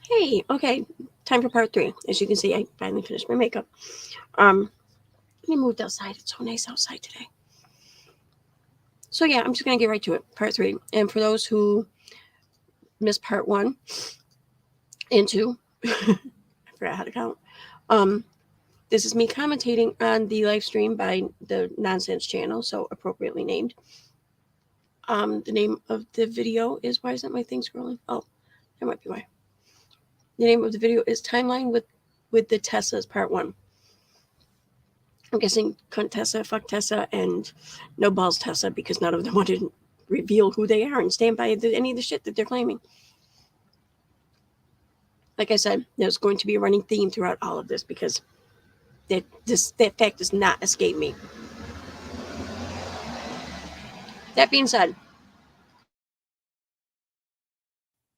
Hey, okay, time for part 3. As you can see, I finally finished my makeup. I moved outside. It's so nice outside today. So yeah, I'm just gonna get right to it. Part 3. And for those who missed part 1 and 2, I forgot how to count. Um, this is me commentating on the live stream by the Nonsense channel, so appropriately named. The name of the video is, why isn't my thing scrolling? Oh, that might be why. The name of the video is Timeline with the Tessas Part 1. I'm guessing cunt Tessa, fuck Tessa, and no balls Tessa, because none of them wanted to reveal who they are and stand by any of the shit that they're claiming. Like I said, there's going to be a running theme throughout all of this because that fact does not escape me. That being said,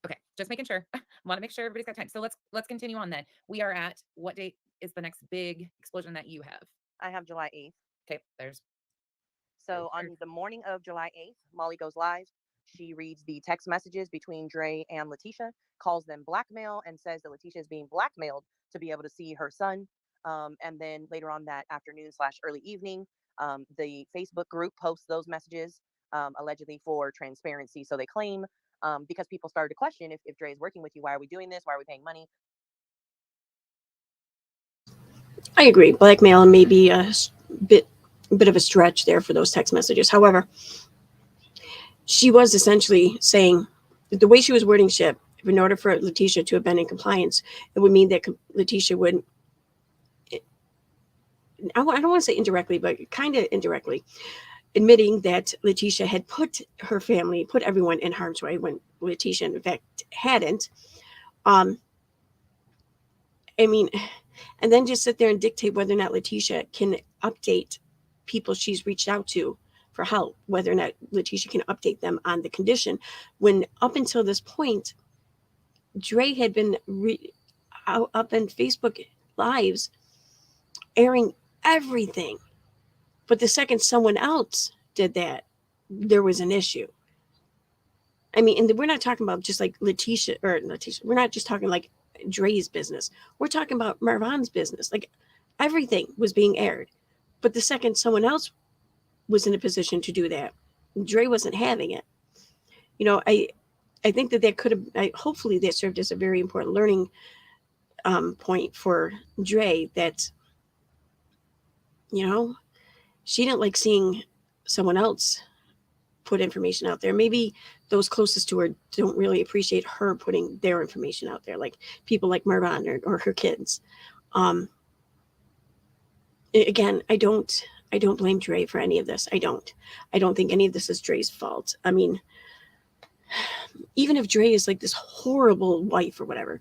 Okay, just making sure. Want to make sure everybody's got time. So let's continue on then. We are at what date is the next big explosion that you have? I have July 8th. Okay, there's So on the morning of July 8th, Molly goes live. She reads the text messages between Dre and Letitia, calls them blackmail, and says that Letitia is being blackmailed to be able to see her son. And then later on that afternoon / early evening, the Facebook group posts those messages allegedly for transparency. So they claim because people started to question if Dre is working with you, why are we doing this? Why are we paying money? I agree. Blackmail may be a bit of a stretch there for those text messages. However, she was essentially saying the way she was wording shit, in order for Letitia to have been in compliance, it would mean that Letitia would, I don't want to say indirectly, but kind of indirectly, admitting that Letitia had put her family, put everyone in harm's way when Letitia, in fact, hadn't. Um, I mean, and then just sit there and dictate whether or not Letitia can update people she's reached out to for help, whether or not Letitia can update them on the condition. When up until this point, Dre had been up in Facebook lives airing everything. But the second someone else did that, there was an issue. I mean, and we're not talking about just like Letitia. We're not just talking like Dre's business. We're talking about Marvan's business. Like everything was being aired. But the second someone else was in a position to do that, Dre wasn't having it. You know, I think that could have, hopefully, that served as a very important learning point for Dre that, you know, she didn't like seeing someone else put information out there. Maybe those closest to her don't really appreciate her putting their information out there, like people like Marvan or her kids. Um, Again, I don't blame Dre for any of this. I don't think any of this is Dre's fault. I mean, even if Dre is like this horrible wife or whatever,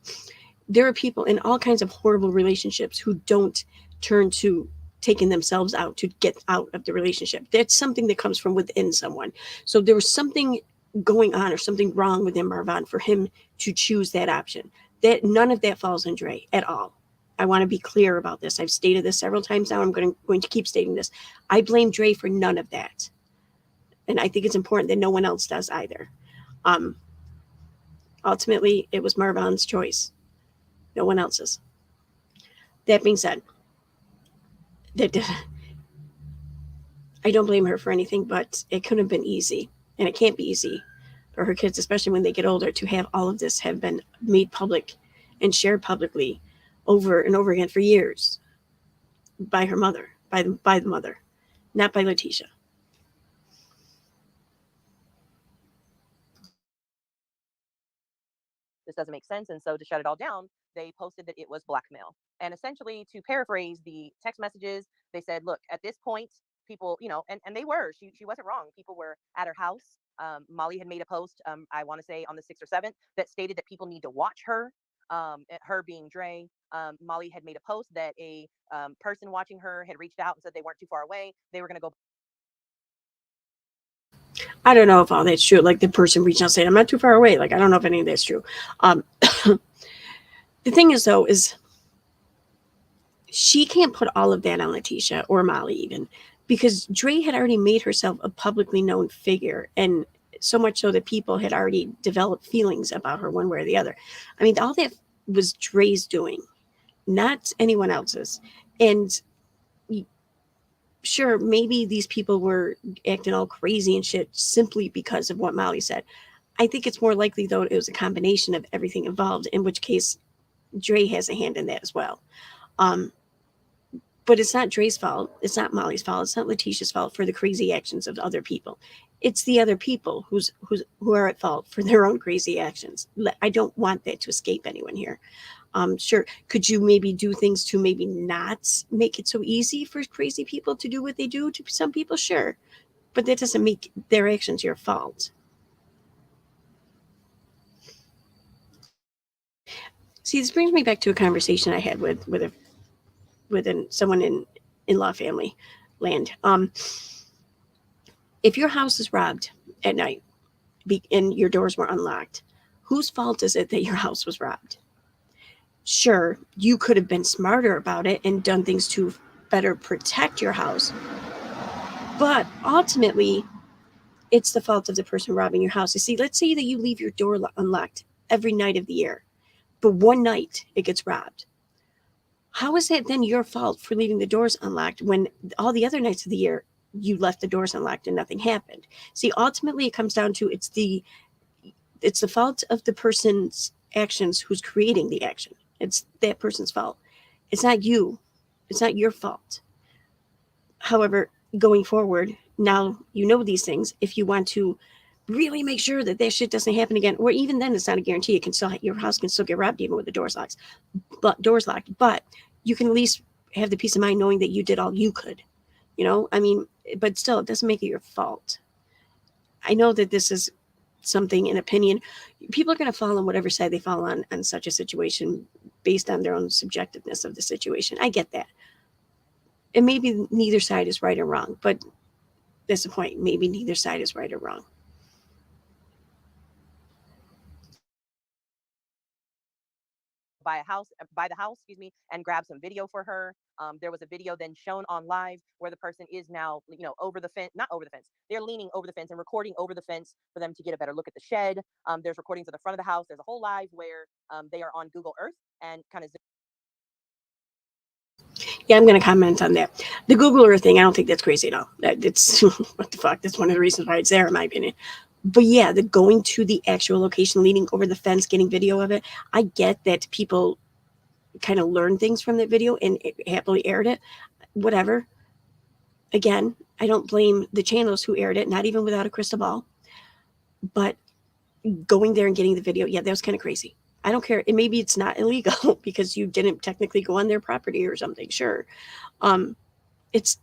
there are people in all kinds of horrible relationships who don't turn to taking themselves out to get out of the relationship. That's something that comes from within someone. So there was something going on or something wrong within Marvan for him to choose that option. That none of that falls on Dre at all. I want to be clear about this. I've stated this several times now. I'm going to keep stating this. I blame Dre for none of that. And I think it's important that no one else does either. Um, Ultimately, it was Marvan's choice, no one else's. That being said, that I don't blame her for anything, but it couldn't have been easy, and it can't be easy for her kids, especially when they get older, to have all of this have been made public and shared publicly over and over again for years by her mother, by the mother, not by Letitia. This doesn't make sense. And so to shut it all down, they posted that it was blackmail. And essentially, to paraphrase the text messages, they said, look, at this point, people, and they were, she wasn't wrong. People were at her house. Molly had made a post, I want to say on the 6th or 7th, that stated that people need to watch her. Her being Dre, Molly had made a post that a person watching her had reached out and said they weren't too far away. They were going to go. I don't know if all that's true. Like the person reaching out saying, "I'm not too far away." Like I don't know if any of that's true. Um, the thing is, though, is she can't put all of that on Letitia or Molly even because Dre had already made herself a publicly known figure, and so much so that people had already developed feelings about her one way or the other. I mean, all that was Dre's doing, not anyone else's. And sure, maybe these people were acting all crazy and shit simply because of what Molly said. I think it's more likely, though, it was a combination of everything involved, in which case Dre has a hand in that as well. Um, but it's not Dre's fault. It's not Molly's fault. It's not Letitia's fault for the crazy actions of other people. It's the other people who are at fault for their own crazy actions. I don't want that to escape anyone here. Sure, could you maybe do things to maybe not make it so easy for crazy people to do what they do to some people? Sure, but that doesn't make their actions your fault. See, this brings me back to a conversation I had with someone in law family land. If your house is robbed at night and your doors were unlocked, whose fault is it that your house was robbed? Sure, you could have been smarter about it and done things to better protect your house, but ultimately, it's the fault of the person robbing your house. You see, let's say that you leave your door unlocked every night of the year, but one night it gets robbed. How is that then your fault for leaving the doors unlocked when all the other nights of the year you left the doors unlocked and nothing happened? See, ultimately it comes down to it's the fault of the person's actions who's creating the action. It's that person's fault. It's not you. It's not your fault. However, going forward, now you know these things. If you want to really make sure that that shit doesn't happen again, or even then, it's not a guarantee. It can still your house can still get robbed even with the doors locked. But you can at least have the peace of mind knowing that you did all you could. You know, I mean, but still, it doesn't make it your fault. I know that this is something, an opinion. People are going to fall on whatever side they fall on such a situation based on their own subjectiveness of the situation. I get that. And maybe neither side is right or wrong, but that's the point. Maybe neither side is right or wrong. Buy the house, excuse me, and grab some video for her. There was a video then shown on live where the person is now, over the fence, not over the fence. They're leaning over the fence and recording over the fence for them to get a better look at the shed. There's recordings of the front of the house. There's a whole live where they are on Google Earth and kind of. Yeah, I'm going to comment on that. The Google Earth thing, I don't think that's crazy at all. It's what the fuck. That's one of the reasons why it's there, in my opinion. But yeah, the going to the actual location, leaning over the fence, getting video of it. I get that people kind of learn things from that video and happily aired it. Whatever. Again, I don't blame the channels who aired it, not even without a crystal ball. But going there and getting the video, yeah, that was kind of crazy. I don't care. And maybe it's not illegal because you didn't technically go on their property or something. Sure. It's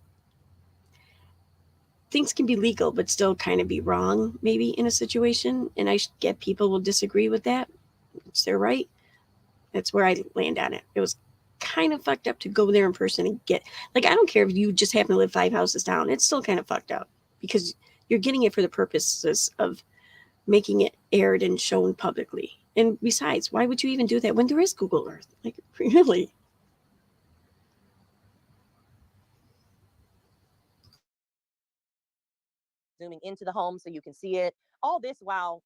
things can be legal, but still kind of be wrong maybe in a situation. And I get people will disagree with that. It's their right. That's where I land on it. It was kind of fucked up to go there in person and get, I don't care if you just happen to live 5 houses down. It's still kind of fucked up because you're getting it for the purposes of making it aired and shown publicly. And besides, why would you even do that when there is Google Earth? Really? Zooming into the home so you can see it. All this while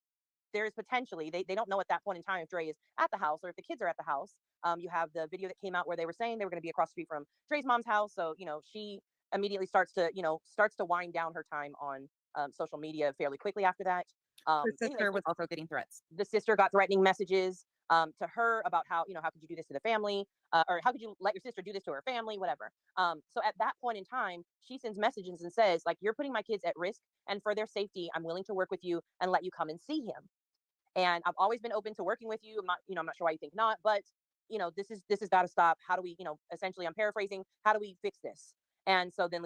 there is potentially, they don't know at that point in time if Dre is at the house or if the kids are at the house. You have the video that came out where they were saying they were going to be across the street from Dre's mom's house. So, she immediately starts to wind down her time on social media fairly quickly after that. Her sister was also getting threats. The sister got threatening messages to her about how could you do this to the family, or how could you let your sister do this to her family, whatever. So at that point in time, she sends messages and says, like, you're putting my kids at risk, and for their safety, I'm willing to work with you and let you come and see him. And I've always been open to working with you. I'm not sure why you think not, but this has got to stop. How do we, essentially, I'm paraphrasing, how do we fix this? And so then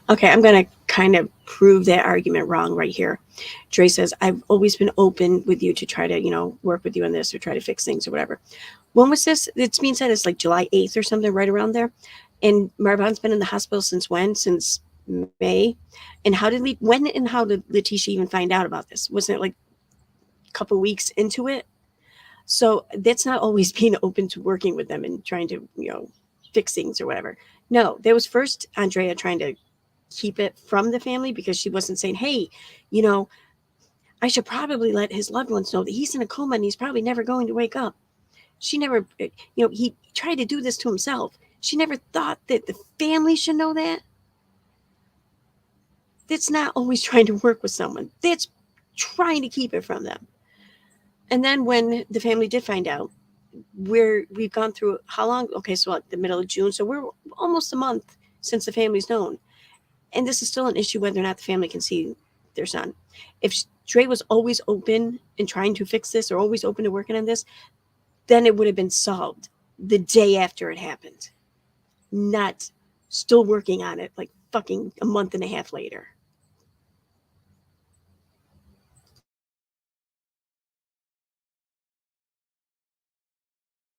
Okay, I'm going to kind of prove that argument wrong right here. Dre says, I've always been open with you to try to, work with you on this or try to fix things or whatever. When was this? It's being said it's like July 8th or something, right around there. And Marvan's been in the hospital since when? Since May. And when and how did Letitia even find out about this? Wasn't it like a couple weeks into it? So that's not always being open to working with them and trying to, fix things or whatever. No, there was first Andrea trying to keep it from the family because she wasn't saying, hey, I should probably let his loved ones know that he's in a coma and he's probably never going to wake up. She never, he tried to do this to himself. She never thought that the family should know that. That's not always trying to work with someone. That's trying to keep it from them. And then when the family did find out, we've gone through how long? Okay, so like the middle of June. So we're almost a month since the family's known. And this is still an issue whether or not the family can see their son. If Dre was always open and trying to fix this or always open to working on this, then it would have been solved the day after it happened. Not still working on it like fucking a month and a half later.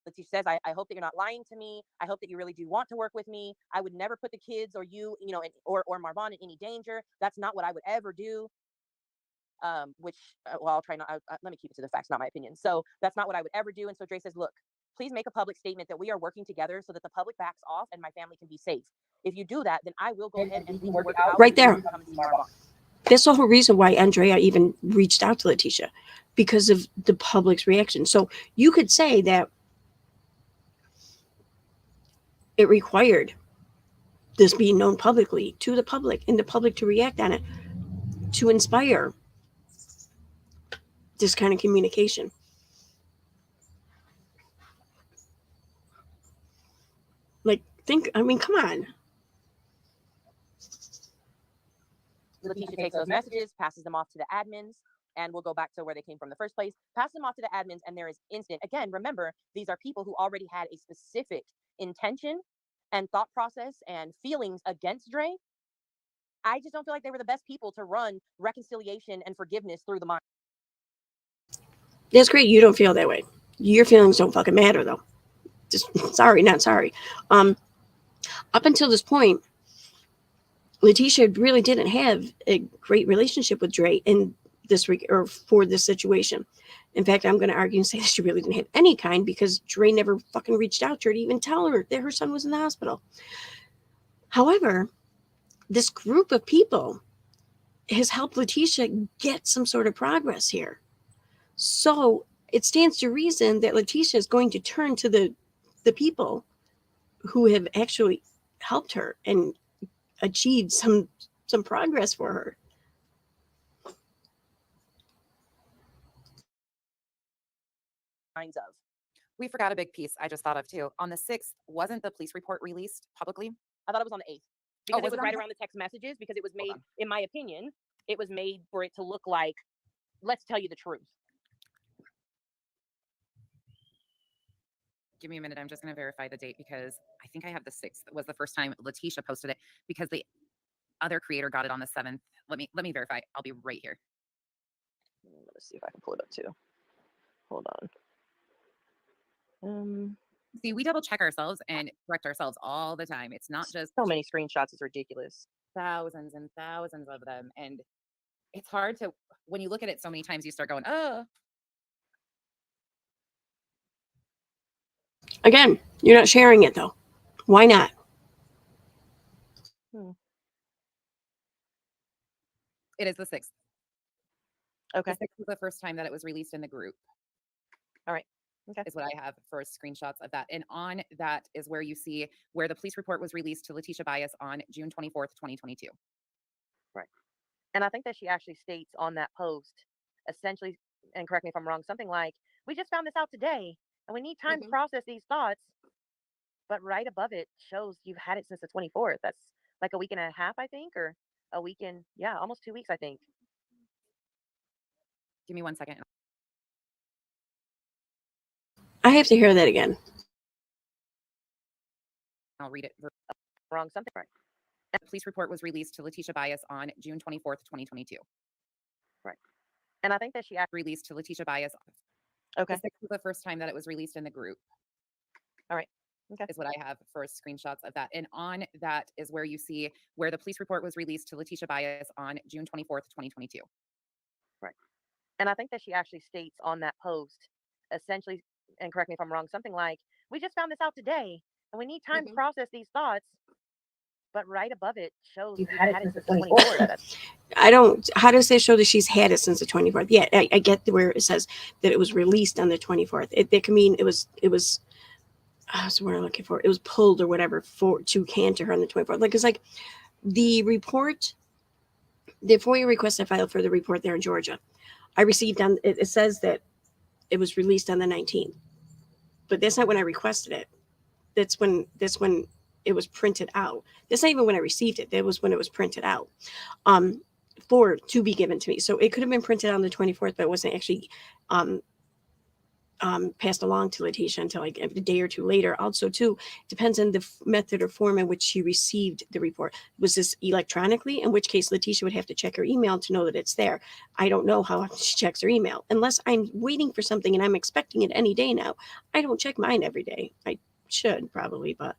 Letitia says, I hope that you're not lying to me. I hope that you really do want to work with me. I would never put the kids or you, or Marvon in any danger. That's not what I would ever do. Well, I'll try not. Let me keep it to the facts, not my opinion. So that's not what I would ever do. And so Dre says, look, please make a public statement that we are working together so that the public backs off and my family can be safe. If you do that, then I will go ahead and we will work it out. Right there. Come and see Marvon. That's the whole reason why Andrea even reached out to Letitia, because of the public's reaction. So you could say that it required this being known publicly to the public and the public to react on it to inspire this kind of communication. Like, come on. Letitia takes those messages, passes them off to the admins, and we'll go back to where they came from in the first place. Pass them off to the admins, and there is instant. Again, remember, these are people who already had a specific intention and thought process and feelings against Dre. I just don't feel like they were the best people to run reconciliation and forgiveness through the mind. That's great. You don't feel that way. Your feelings don't fucking matter, though. Just sorry, not sorry. Up until this point, Letitia really didn't have a great relationship with Dre in this or for this situation. In fact, I'm going to argue and say that she really didn't have any kind, because Dre never fucking reached out to her to even tell her that her son was in the hospital. However, this group of people has helped Letitia get some sort of progress here. So it stands to reason that Letitia is going to turn to the people who have actually helped her and achieved some progress for her. Kinds of. We forgot a big piece I just thought of too. On the 6th, wasn't the police report released publicly? I thought it was on the 8th because was it was it on right the- around the text messages, because it was made, in my opinion, it was made for it to look like, let's tell you the truth. Give me a minute. I'm just going to verify the date because I think I have the 6th was the first time Letitia posted it, because the other creator got it on the 7th. Let me verify. I'll be right here. Let's see if I can pull it up too. Hold on. See, we double check ourselves and correct ourselves all the time. It's not just So many screenshots, it's ridiculous. thousands and thousands of them. And it's hard to, when you look at it so many times, you start going, oh. Again, you're not sharing it though. Why not? It is the 6th. Okay. The 6th was the first time that it was released in the group. All right. Okay. Is what I have for screenshots of that. And on that is where you see where the police report was released to Letitia Bias on June 24th, 2022. Right. And I think that she actually states on that post, essentially, and correct me if I'm wrong, something like, we just found this out today and we need time to process these thoughts. But right above it shows you've had it since the 24th. That's like a week and a half, I think, or a week and, almost 2 weeks, I think. Give me 1 second. I have to hear that again. I'll read it. Wrong, something right. The police report was released to Letitia Bias on June 24th, 2022. Right. And I think that she actually released to Letitia Bias. Okay. The 6th was the first time that it was released in the group. All right. Okay. Is what I have for screenshots of that. And on that is where you see where the police report was released to Letitia Bias on June 24th, 2022. Right. And I think that she actually states on that post, essentially, and correct me if I'm wrong, something like, we just found this out today and we need time to process these thoughts. But right above it shows You've you've had it had it since since the the 24th. 24th. I don't. How does that show that she's had it since the 24th? Yeah, I get where it says that it was released on the 24th. It can mean it was. That's what I'm looking for. It was pulled or whatever for to hand to her on the 24th. Like it's like the report, the FOIA request I filed for the report there in Georgia. I received on. It says that it was released on the 19th, but that's not when I requested it. That's when it was printed out. That's not even when I received it. That was when it was printed out. Um, for to be given to me. So it could have been printed on the 24th, but it wasn't actually um, passed along to Letitia until like a day or two later. Also, too, depends on the method or form in which she received the report. Was this electronically? In which case, Letitia would have to check her email to know that it's there. I don't know how she checks her email unless I'm waiting for something and I'm expecting it any day now. I don't check mine every day. I should probably, but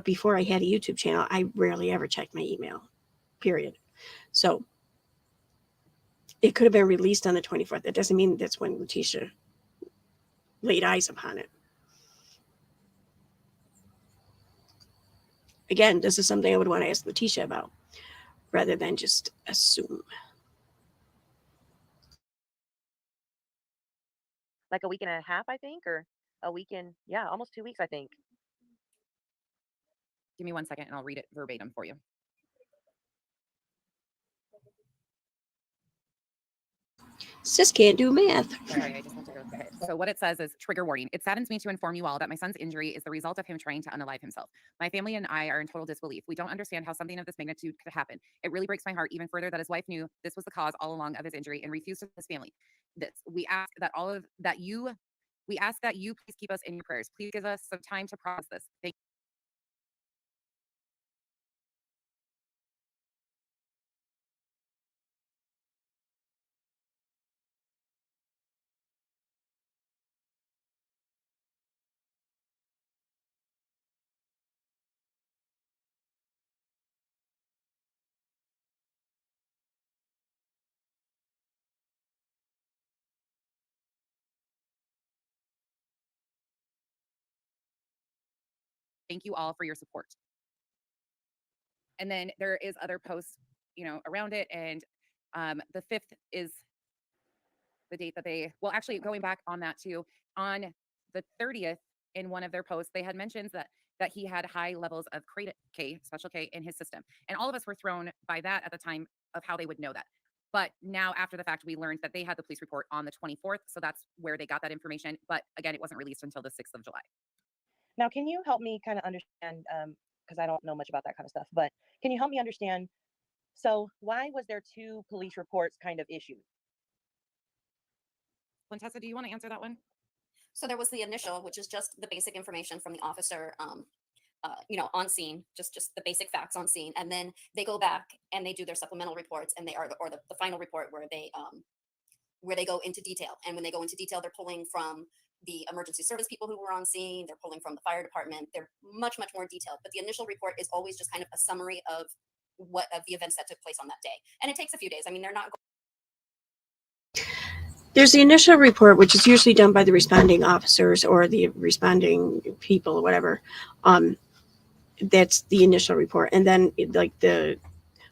before I had a YouTube channel, I rarely ever checked my email. Period. So it could have been released on the 24th. That doesn't mean that's when Letitia laid eyes upon it. Again, this is something I would want to ask Letitia about rather than just assume. Like a week and a half, I think, or a week and yeah, almost 2 weeks, I think. Give me 1 second and I'll read it verbatim for you. Sis can't do math. Sorry, I just have to go. Okay. So what it says is trigger warning. It saddens me to inform you all that my son's injury is the result of him trying to unalive himself. My family and I are in total disbelief. We don't understand how something of this magnitude could happen. It really breaks my heart even further that his wife knew this was the cause all along of his injury and refused to tell his family. This we ask that all of that you we ask that you please keep us in your prayers. Please give us some time to process this. Thank you all for your support. And then there is other posts, around it. And the 5th is the date that actually going back on that too, on the 30th in one of their posts, they had mentioned that he had high levels of special K in his system. And all of us were thrown by that at the time of how they would know that. But now after the fact, we learned that they had the police report on the 24th. So that's where they got that information. But again, it wasn't released until the 6th of July. Now, can you help me kind of understand? Because I don't know much about that kind of stuff, but can you help me understand? So, why was there two police reports kind of issued? Quintessa, do you want to answer that one? So there was the initial, which is just the basic information from the officer, on scene, just the basic facts on scene, and then they go back and they do their supplemental reports, and they are the final report where they go into detail. And when they go into detail, they're pulling from the emergency service people who were on scene. They're pulling from the fire department. They're much more detailed. But the initial report is always just kind of a summary of the events that took place on that day, and it takes a few days. I mean, they're not. There's the initial report, which is usually done by the responding officers or the responding people or whatever. That's the initial report. And then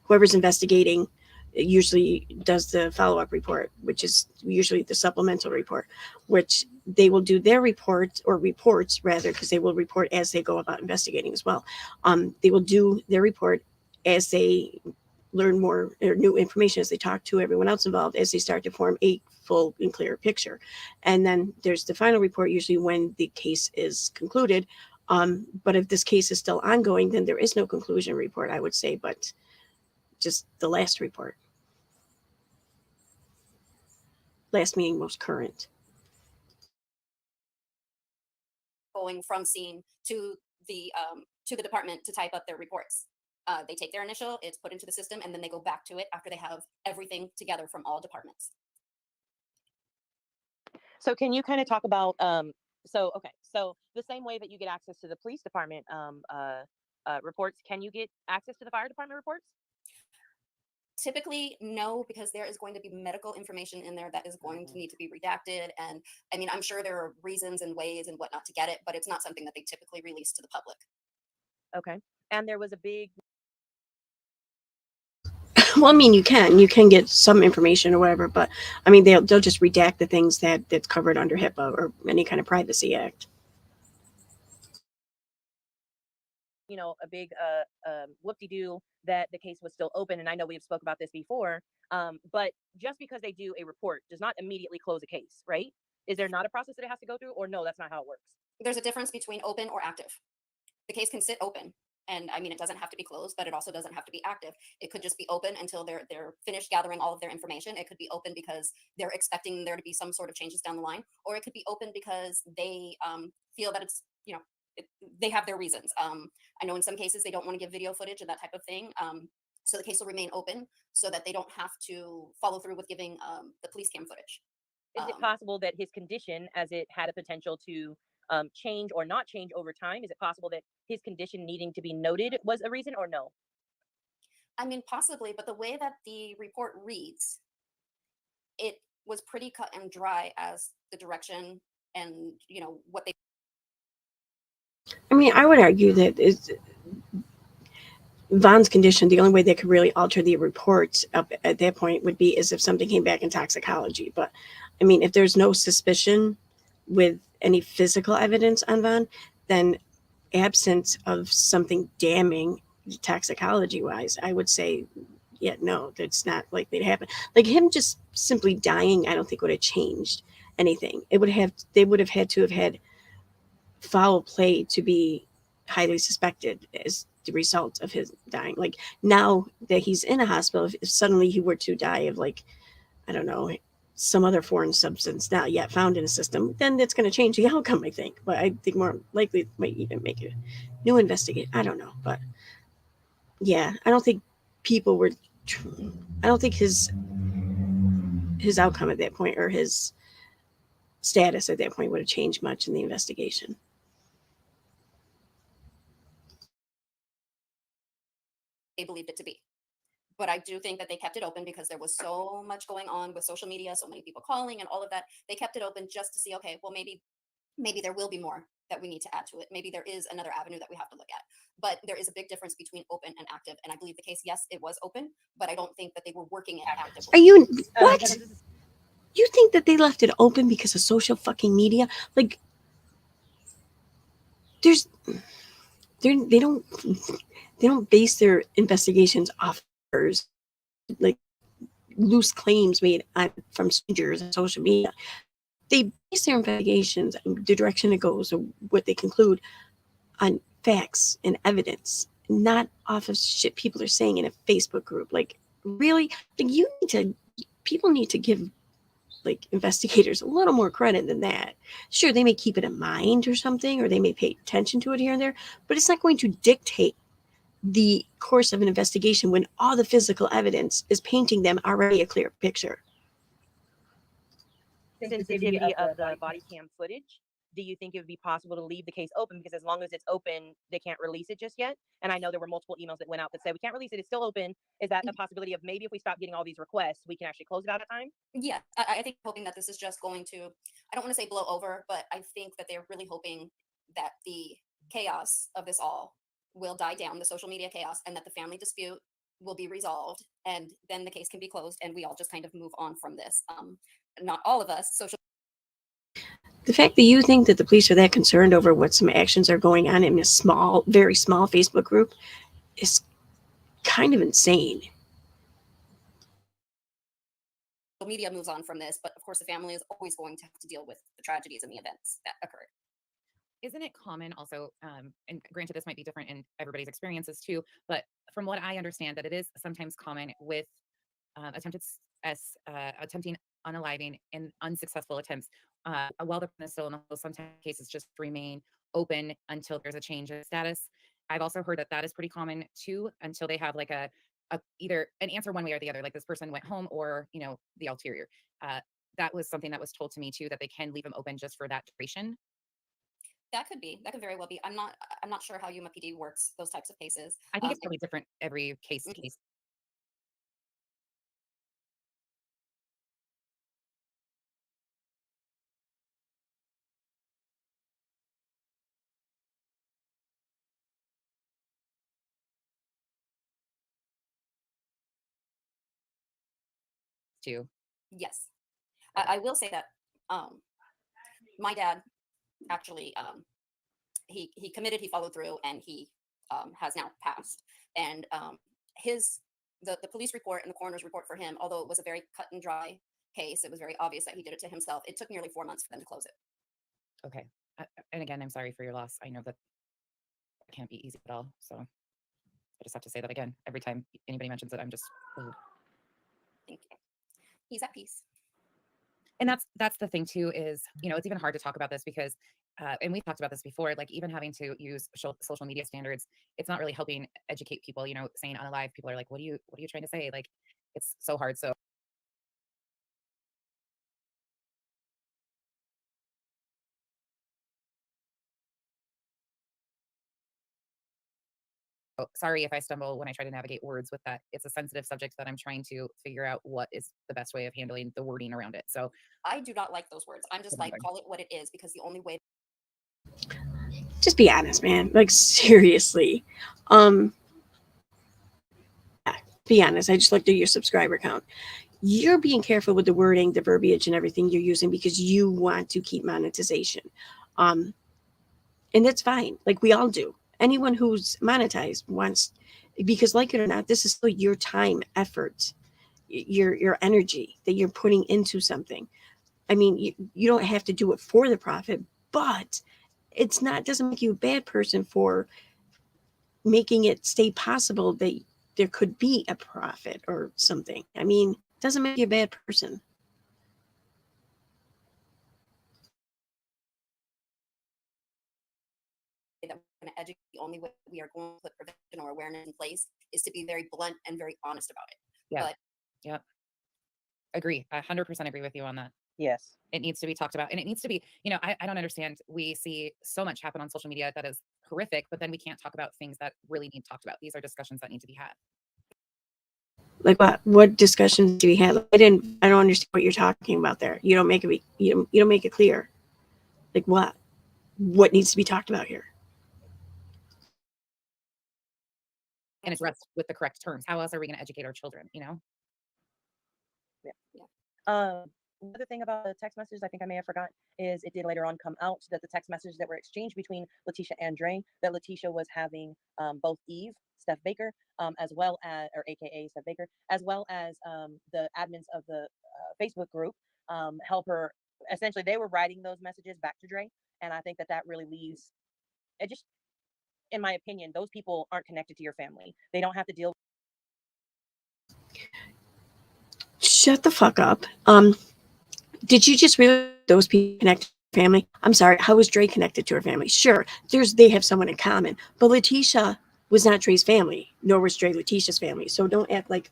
whoever's investigating usually does the follow-up report, which is usually the supplemental report, which they will do their report or reports rather, because they will report as they go about investigating as well. They will do their report as they learn more or new information, as they talk to everyone else involved, as they start to form a full and clear picture. And then there's the final report, usually when the case is concluded. But if this case is still ongoing, then there is no conclusion report, I would say, but just the last report. Last meaning most current. Going from scene to the department to type up their reports. They take their initial, it's put into the system, and then they go back to it after they have everything together from all departments. So, can you kind of talk about so the same way that you get access to the police department reports, can you get access to the fire department reports? Typically, no, because there is going to be medical information in there that is going to need to be redacted. And I mean, I'm sure there are reasons and ways and whatnot to get it, but it's not something that they typically release to the public. Okay. and there was a big Well, I mean, you can get some information or whatever, but I mean, they'll just redact the things that's covered under HIPAA or any kind of privacy act. a big whoop-de-doo that the case was still open. And I know we've spoke about this before, but just because they do a report does not immediately close a case, right? Is there not a process that it has to go through, or no, that's not how it works? There's a difference between open or active. The case can sit open, and I mean, it doesn't have to be closed, but it also doesn't have to be active. It could just be open until they're finished gathering all of their information. It could be open because they're expecting there to be some sort of changes down the line, or it could be open because they feel that it's they have their reasons. I know in some cases they don't want to give video footage and that type of thing. So the case will remain open so that they don't have to follow through with giving the police cam footage. Is it possible that his condition, as it had a potential to change or not change over time, is it possible that his condition needing to be noted was a reason, or no? I mean, possibly, but the way that the report reads, it was pretty cut and dry as the direction and what they. I mean, I would argue that Vaughn's condition, the only way they could really alter the report up at that point would be as if something came back in toxicology. But I mean, if there's no suspicion with any physical evidence on Vaughn, then absence of something damning toxicology wise, I would say, yeah, no, that's not likely to happen. Like him just simply dying, I don't think would have changed anything. They would have had to have had foul play to be highly suspected as the result of his dying. Like now that he's in a hospital, if suddenly he were to die of, like, I don't know, some other foreign substance not yet found in a system, then that's going to change the outcome, I think. But I think more likely it might even make a new investigation. I don't know. But yeah, I don't think people were, I don't think his outcome at that point or his status at that point would have changed much in the investigation. They believed it to be. But I do think that they kept it open because there was so much going on with social media, so many people calling and all of that. They kept it open just to see, okay, well, maybe there will be more that we need to add to it. Maybe there is another avenue that we have to look at. But there is a big difference between open and active. And I believe the case, yes, it was open, but I don't think that they were working it actively. Are you what? You think that they left it open because of social fucking media? Like, there's they don't base their investigations off like loose claims made from strangers and social media. They base their investigations, the direction it goes, or what they conclude, on facts and evidence, not off of shit people are saying in a Facebook group. Like, really, like people need to give like investigators a little more credit than that. Sure, they may keep it in mind or something, or they may pay attention to it here and there, but it's not going to dictate the course of an investigation when all the physical evidence is painting them already a clear picture. Sensitivity of the body cam footage, do you think it would be possible to leave the case open? Because as long as it's open, they can't release it just yet. And I know there were multiple emails that went out that said we can't release it, it's still open. Is that a possibility of maybe if we stop getting all these requests, we can actually close it out at time? Yeah, I think hoping that this is just going to, I don't want to say blow over, but I think that they're really hoping that the chaos of this all will die down, the social media chaos, and that the family dispute will be resolved, and then the case can be closed, and we all just kind of move on from this. Not all of us, social. The fact that you think that the police are that concerned over what some actions are going on in a small, very small Facebook group is kind of insane. Media moves on from this, but of course the family is always going to have to deal with the tragedies and the events that occurred. Isn't it common also, and granted this might be different in everybody's experiences too, but from what I understand, that it is sometimes common with attempting unaliving and unsuccessful attempts, while the person is still in the hospital, sometimes cases just remain open until there's a change in status. I've also heard that is pretty common too, until they have like a either an answer one way or the other, like this person went home or the ulterior. That was something that was told to me too, that they can leave them open just for that duration. That could very well be. I'm not sure how Yuma PD works those types of cases. I think it's probably different every case. too. Yes. I will say that my dad actually he committed, he followed through, and he has now passed. And the police report and the coroner's report for him, although it was a very cut and dry case, it was very obvious that he did it to himself. It took nearly 4 months for them to close it. Okay. And again, I'm sorry for your loss. I know that it can't be easy at all. So I just have to say that again. Every time anybody mentions it, I'm just, ugh. Thank you. He's at peace. And that's the thing too, is, it's even hard to talk about this because, and we talked about this before, like even having to use social media standards, it's not really helping educate people, saying on a live, people are like, what are you trying to say? Like, it's so hard. So sorry if I stumble when I try to navigate words with that. It's a sensitive subject that I'm trying to figure out what is the best way of handling the wording around it. So I do not like those words. I'm just like, call it what it is, because the only way. Just be honest, man. Like, seriously. Yeah, be honest. I just looked at your subscriber count. You're being careful with the wording, the verbiage, and everything you're using because you want to keep monetization. And that's fine. Like, we all do. Anyone who's monetized wants, because like it or not, this is still your time, effort, your energy that you're putting into something. I mean, you don't have to do it for the profit, but doesn't make you a bad person for making it stay possible that there could be a profit or something. I mean, it doesn't make you a bad person. That we're going to educate, the only way we are going to put prevention or awareness in place is to be very blunt and very honest about it. yeah, But yeah, agree. I 100% agree with you on that. Yes. It needs to be talked about, and it needs to be, I don't understand. We see so much happen on social media that is horrific, but then we can't talk about things that really need talked about. These are discussions that need to be had. Like what discussions do we have? I don't understand what you're talking about there. You don't make it clear. Like what needs to be talked about here? And addressed with the correct terms. How else are we going to educate our children? Yeah. Another thing about the text messages I think I may have forgotten is it did later on come out that the text messages that were exchanged between Letitia and Dre, that Letitia was having both Eve, Steph Baker, as well as, or AKA Steph Baker, as well as the admins of the Facebook group help her. Essentially, they were writing those messages back to Dre. And I think that really leaves, it just, in my opinion, those people aren't connected to your family. They don't have to deal. Shut the fuck up. Did you just realize those people connect to her family? I'm sorry. How was Dre connected to her family? Sure, they have someone in common, but Letitia was not Dre's family, nor was Dre Letitia's family. So don't act like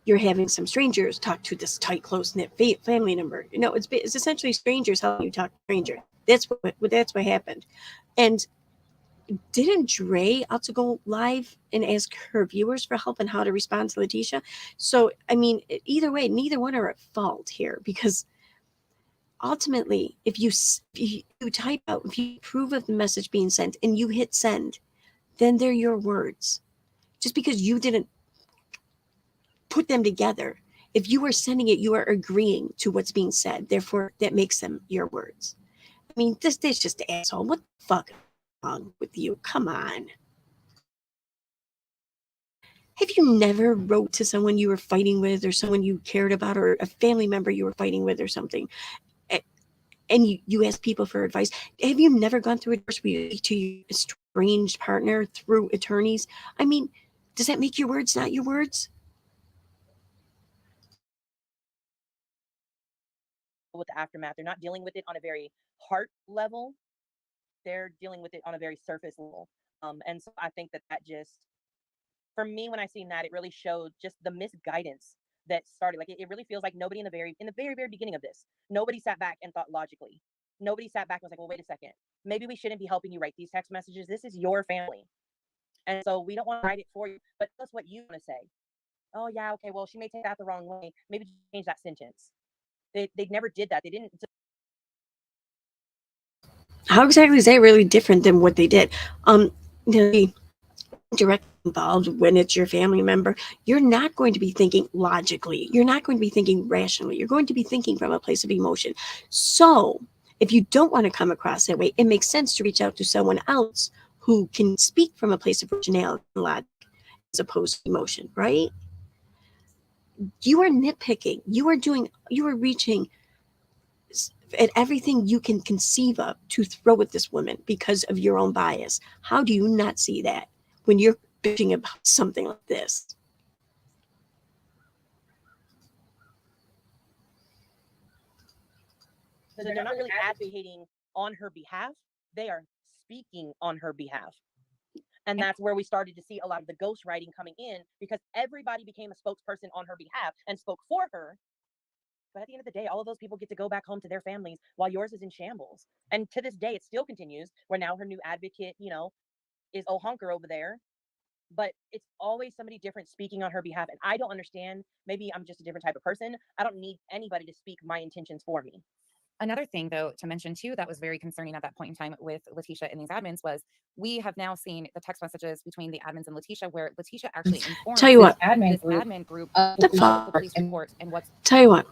you're having some strangers talk to this tight, close-knit family member. It's essentially strangers helping you talk to strangers. That's what happened. And didn't Dre also go live and ask her viewers for help on how to respond to Letitia? So, I mean, either way, neither one are at fault here, because ultimately, if you type out, if you approve of the message being sent and you hit send, then they're your words. Just because you didn't put them together, if you are sending it, you are agreeing to what's being said. Therefore, that makes them your words. I mean, this is just an asshole. What the fuck is wrong with you? Come on. Have you never wrote to someone you were fighting with, or someone you cared about, or a family member you were fighting with or something, and you ask people for advice? Have you never gone through a divorce where you speak to your estranged partner through attorneys? I mean, does that make your words not your words? With the aftermath, they're not dealing with it on a very heart level. They're dealing with it on a very surface level. And so I think that just, for me, when I seen that, it really showed just the misguidance that started. Like it really feels like nobody in the very beginning of this, nobody sat back and thought logically. Nobody sat back and was like, well, wait a second, maybe we shouldn't be helping you write these text messages. This is your family, and so we don't want to write it for you, but tell us what you want to say. Oh yeah, okay, well, she may take that the wrong way, maybe change that sentence. They never did that. They didn't. How exactly is that really different than what they did? directly involved, when it's your family member, you're not going to be thinking logically. You're not going to be thinking rationally. You're going to be thinking from a place of emotion. So if you don't want to come across that way, it makes sense to reach out to someone else who can speak from a place of rationality and logic as opposed to emotion, right? You are nitpicking. You are reaching at everything you can conceive of to throw at this woman because of your own bias. How do you not see that when you're bitching about something like this? So they're not really advocating on her behalf. They are speaking on her behalf. And that's where we started to see a lot of the ghostwriting coming in, because everybody became a spokesperson on her behalf and spoke for her. But at the end of the day, all of those people get to go back home to their families while yours is in shambles. And to this day, it still continues, where now her new advocate, is O'Hunker over there. But it's always somebody different speaking on her behalf. And I don't understand. Maybe I'm just a different type of person. I don't need anybody to speak my intentions for me. Another thing, though, to mention too, that was very concerning at that point in time with Letitia and these admins was we have now seen the text messages between the admins and Letitia, where Letitia actually informed Tell you what, this admin group of the police report and what's. Tell you what,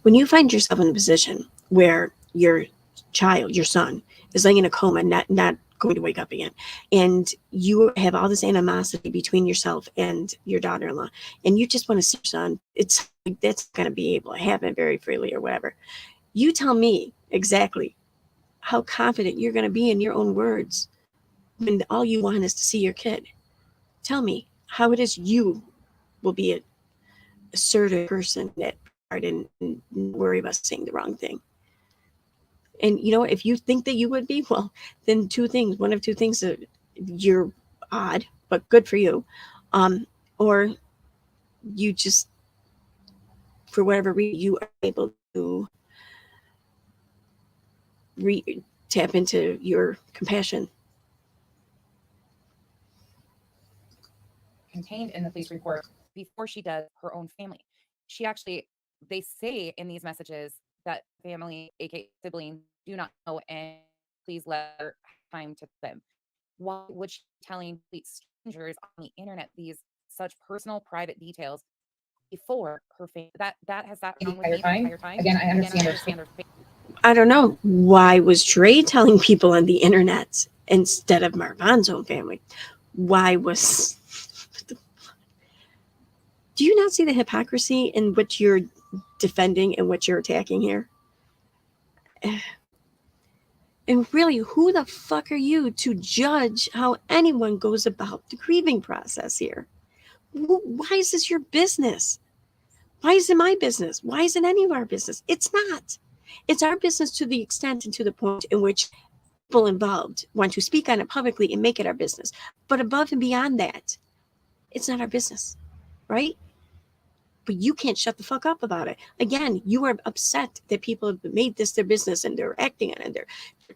when you find yourself in a position where your child, your son, is laying in a coma, not going to wake up again, and you have all this animosity between yourself and your daughter-in-law, and you just want to see your son, it's like that's going to be able to happen very freely or whatever. You tell me exactly how confident you're going to be in your own words when all you want is to see your kid. Tell me how it is you will be an assertive person that part and worry about saying the wrong thing. And if you think that you would be, well, then two things. One of two things: you're odd, but good for you, or you just, for whatever reason, you are able to tap into your compassion. Contained in the police report before she does her own family. She actually, they say in these messages that family, aka siblings, do not know, and please let her have time to them. Why would she be telling complete strangers on the internet these such personal, private details before her family? That has that wrong with me the entire time. Again, I understand their I don't know. Why was Dre telling people on the internet instead of Marvan's own family? Why was... Do you not see the hypocrisy in what you're defending and what you're attacking here? And really, who the fuck are you to judge how anyone goes about the grieving process here? Why is this your business? Why is it my business? Why is it any of our business? It's not. It's our business to the extent and to the point in which people involved want to speak on it publicly and make it our business. But above and beyond that, it's not our business, right? But you can't shut the fuck up about it. Again, you are upset that people have made this their business and they're acting on it and they're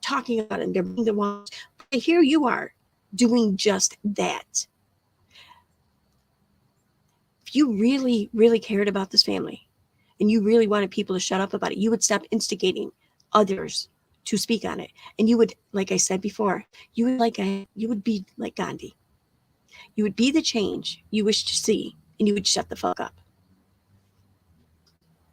talking about it and they're being the ones. But here you are doing just that. If you really, really cared about this family and you really wanted people to shut up about it, you would stop instigating others to speak on it. And you would, like I said before, you would be like Gandhi. You would be the change you wish to see, and you would shut the fuck up.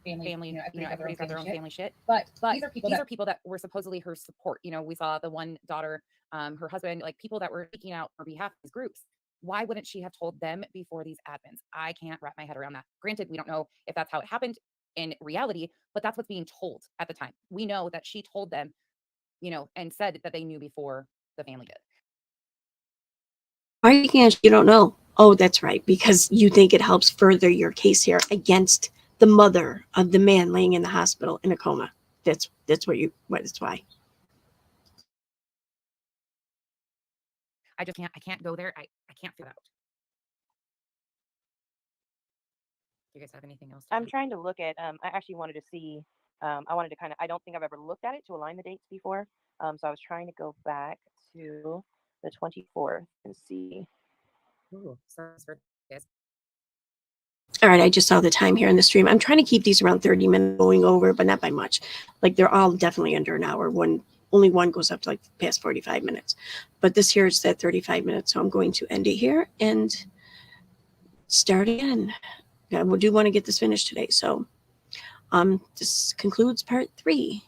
Family, everybody's got their own family shit. But these are people that were supposedly her support. We saw the one daughter, her husband, like people that were speaking out on behalf of these groups. Why wouldn't she have told them before these admins? I can't wrap my head around that. Granted, we don't know if that's how it happened in reality, but that's what's being told at the time. We know that she told them, and said that they knew before the family did. Why can't you don't know? Oh, that's right, because you think it helps further your case here against the mother of the man laying in the hospital in a coma. That's what's why. I can't go there. I can't figure it out. Do you guys have anything else? I'm trying to look at, I actually wanted to see, I wanted to I don't think I've ever looked at it to align the dates before. So I was trying to go back to the 24th and see. Ooh, sounds good, guys. All right, I just saw the time here in the stream. I'm trying to keep these around 30 minutes going over, but not by much. Like they're all definitely under an hour. One only one goes up to like past 45 minutes. But this here is at 35 minutes. So I'm going to end it here and start again. I do want to get this finished today. So this concludes part 3.